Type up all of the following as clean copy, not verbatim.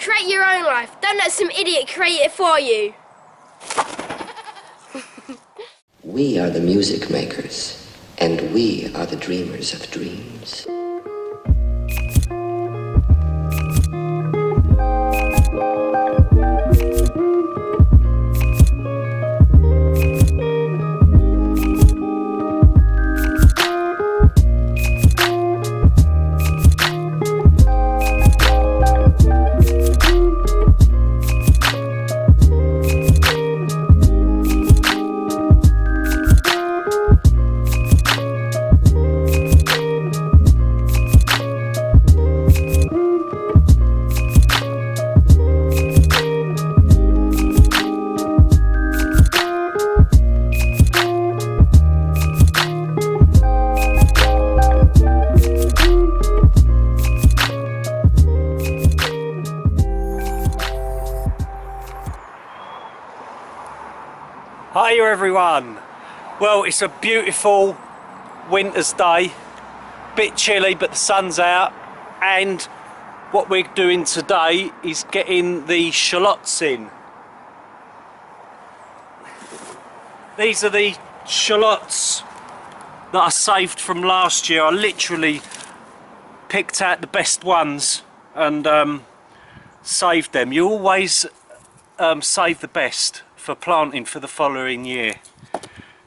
Create your own life. Don't let some idiot create it for you. We are the music makers, and we are the dreamers of dreams. Hiya everyone. Well, it's a beautiful winter's day, bit chilly but the sun's out, and what we're doing today is getting the shallots in. These are the shallots that I saved from last year. I literally picked out the best ones and saved them. You always save the best for planting for the following year.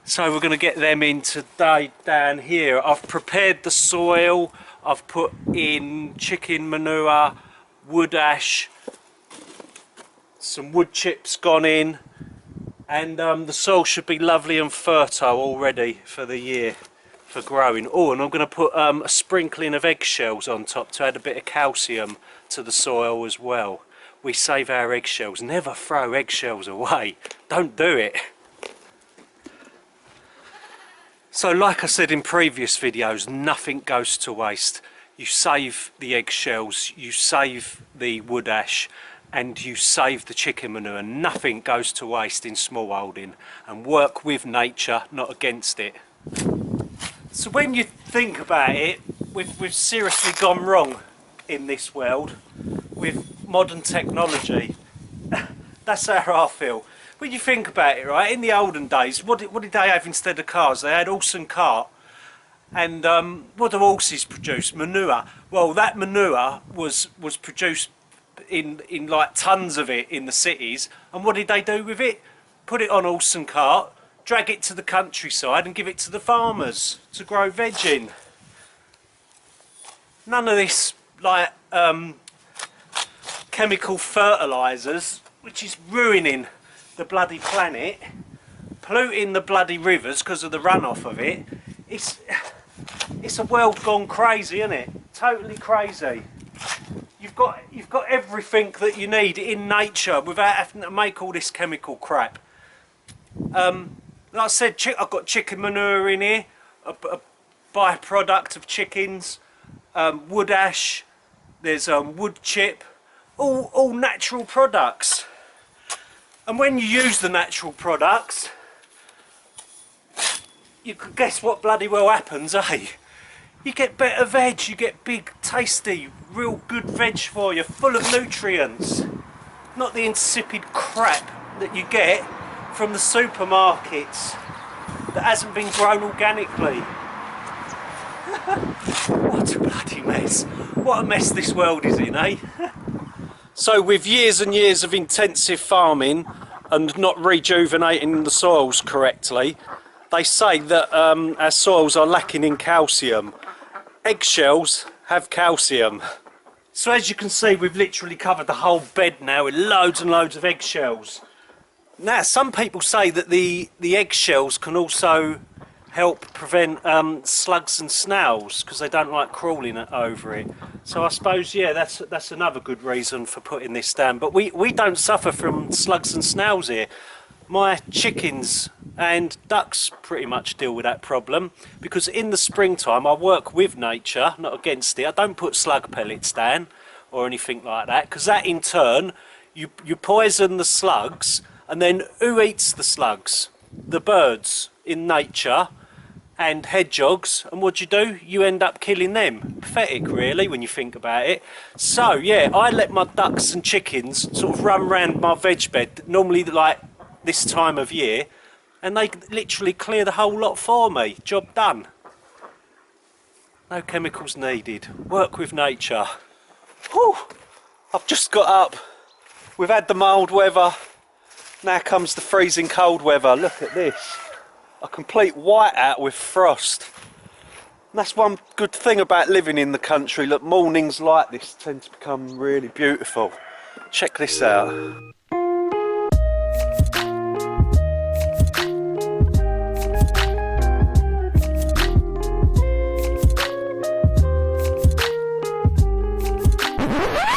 So we're going to get them in today down here. I've prepared the soil, I've put in chicken manure, wood ash, some wood chips gone in, and the soil should be lovely and fertile already for the year for growing. Oh, and I'm going to put a sprinkling of eggshells on top to add a bit of calcium to the soil as well. We save our eggshells. Never throw eggshells away. Don't do it. So like I said in previous videos, nothing goes to waste. You save the eggshells, you save the wood ash, and you save the chicken manure. Nothing goes to waste in smallholding. And work with nature, not against it. So when you think about it, we've seriously gone wrong in this world with modern technology. That's how I feel. When you think about it, right, in the olden days, what did they have instead of cars? They had horse and cart. And what do horses produce? Manure. Well, that manure was produced in like tons of it in the cities. And what did they do with it? Put it on horse and cart, drag it to the countryside and give it to the farmers to grow veg in. None of this like chemical fertilisers, which is ruining the bloody planet, polluting the bloody rivers because of the runoff of it. It's a world gone crazy, isn't it? Totally crazy. You've got everything that you need in nature without having to make all this chemical crap. Like I said, I've got chicken manure in here, a byproduct of chickens, wood ash, there's wood chip, all natural products. And when you use the natural products, you can guess what bloody well happens, eh? You get better veg, you get big, tasty, real good veg for you, full of nutrients. Not the insipid crap that you get from the supermarkets that hasn't been grown organically. What a bloody mess. What a mess this world is in, eh? So with years and years of intensive farming and not rejuvenating the soils correctly, they say that our soils are lacking in calcium. Eggshells have calcium. So as you can see, we've literally covered the whole bed now with loads and loads of eggshells. Now, some people say that the eggshells can also help prevent slugs and snails because they don't like crawling over it. So I suppose, yeah, that's another good reason for putting this down. But we don't suffer from slugs and snails here. My chickens and ducks pretty much deal with that problem because in the springtime I work with nature, not against it. I don't put slug pellets down or anything like that because that in turn, you poison the slugs, and then who eats the slugs? The birds in nature. and hedgehogs, and what do? You end up killing them. Pathetic, really, when you think about it. So yeah, I let my ducks and chickens sort of run around my veg bed, normally like this time of year, and they literally clear the whole lot for me. Job done. No chemicals needed. Work with nature. Whew. I've just got up. We've had the mild weather. Now comes the freezing cold weather. Look at this. A complete whiteout with frost. And that's one good thing about living in the country. Look, mornings like this tend to become really beautiful. Check this out.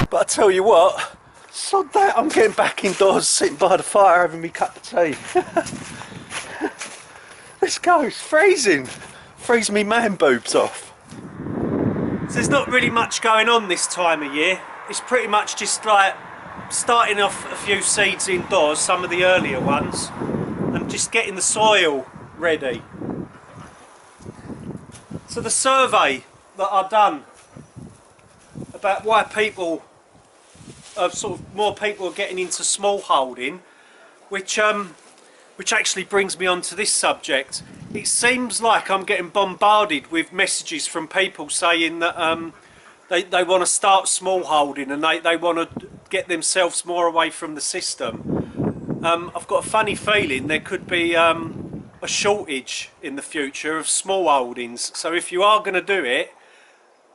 But I tell you what, sod that, I'm getting back indoors, sitting by the fire having me cup of tea. Let's go, it's freezing. Freeze me man boobs off. So there's not really much going on this time of year. It's pretty much just like starting off a few seeds indoors, some of the earlier ones, and just getting the soil ready. So the survey that I've done about why people, sort of more people are getting into smallholding, which actually brings me on to this subject. It seems like I'm getting bombarded with messages from people saying that they want to start smallholding and they want to get themselves more away from the system. I've got a funny feeling there could be a shortage in the future of smallholdings. So if you are going to do it,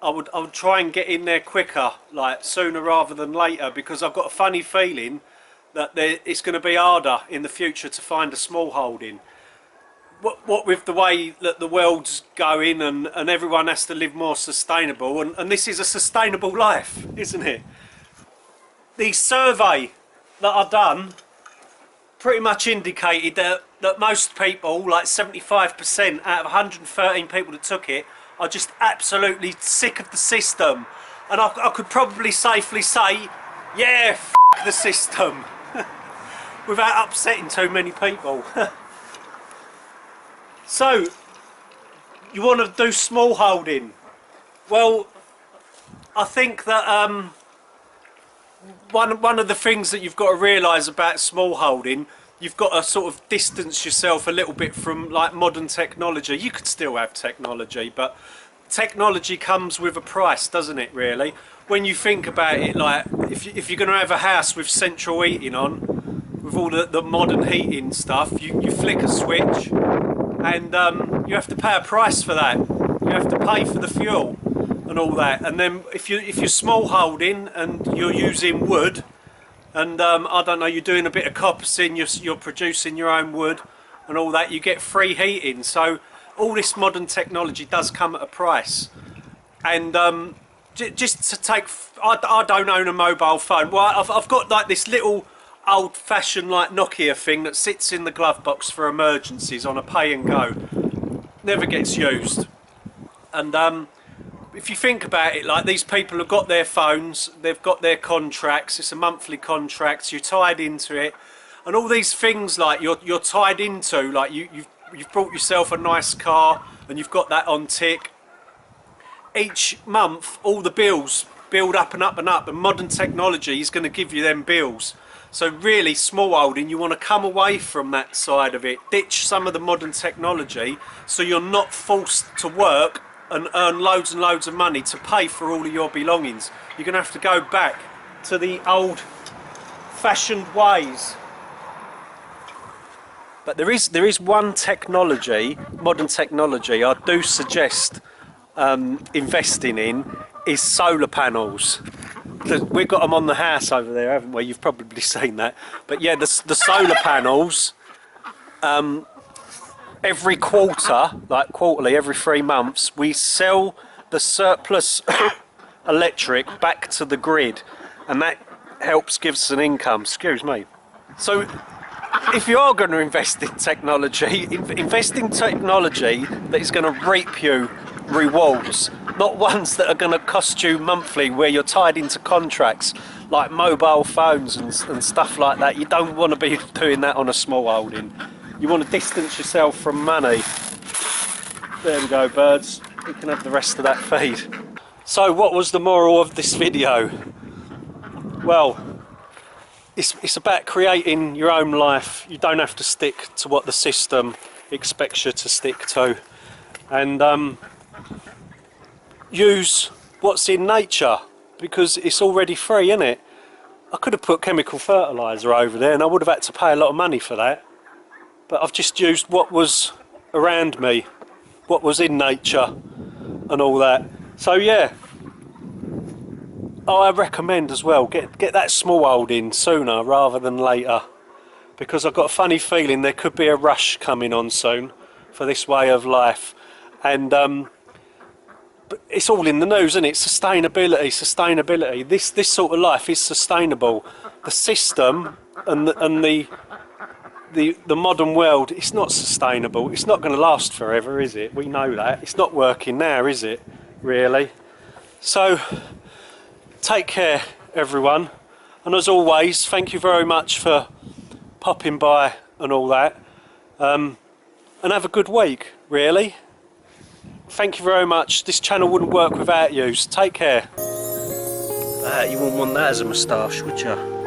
I would try and get in there quicker, like sooner rather than later, because I've got a funny feeling that it's going to be harder in the future to find a small holding. What with the way that the world's going and everyone has to live more sustainable, and this is a sustainable life, isn't it? The survey that I've done pretty much indicated that most people, like 75% out of 113 people that took it, are just absolutely sick of the system. And I could probably safely say, yeah, f*** the system, without upsetting too many people. So, you want to do small holding? Well, I think that one of the things that you've got to realise about small holding, you've got to sort of distance yourself a little bit from like modern technology. You could still have technology, but technology comes with a price, doesn't it, really? When you think about it, like if you're going to have a house with central heating on, with all the modern heating stuff, you flick a switch and you have to pay a price for that. You have to pay for the fuel and all that. And then if you're small holding and you're using wood, and I don't know, you're doing a bit of coppicing, you're producing your own wood and all that, you get free heating. So all this modern technology does come at a price. And just to take, I don't own a mobile phone. Well, I've got like this little old-fashioned like Nokia thing that sits in the glove box for emergencies on a pay and go. Never gets used. And if you think about it, like these people have got their phones, they've got their contracts, it's a monthly contract, you're tied into it, and all these things like you're tied into, like you've bought yourself a nice car and you've got that on tick. Each month all the bills build up and up and up, and modern technology is going to give you them bills. So really, small holding, you want to come away from that side of it, ditch some of the modern technology, so you're not forced to work and earn loads and loads of money to pay for all of your belongings. You're going to have to go back to the old-fashioned ways. But there is one technology, modern technology, I do suggest investing in, is solar panels. We've got them on the house over there, haven't we? You've probably seen that. But yeah, the solar panels, every quarter, like quarterly, every 3 months, we sell the surplus electric back to the grid, and that helps give us an income. Excuse me. So if you are going to invest in technology, invest in technology that is going to reap you rewards, not ones that are going to cost you monthly, where you're tied into contracts like mobile phones and stuff like that. You don't want to be doing that on a small holding. You want to distance yourself from money. There we go, birds. You can have the rest of that feed. So what was the moral of this video? Well, it's about creating your own life. You don't have to stick to what the system expects you to stick to. And use what's in nature, because it's already free, isn't it? I could have put chemical fertiliser over there and I would have had to pay a lot of money for that. But I've just used what was around me, what was in nature and all that. So yeah, I recommend as well, get that smallholding sooner rather than later, because I've got a funny feeling there could be a rush coming on soon for this way of life. And but it's all in the news, isn't it? Sustainability. This sort of life is sustainable. The system and the modern world, it's not sustainable. It's not going to last forever, is it? We know that. It's not working now, is it? Really? So take care, everyone. And as always, thank you very much for popping by and all that. And have a good week, really. Thank you very much. This channel wouldn't work without you. So take care. You wouldn't want that as a moustache, would you?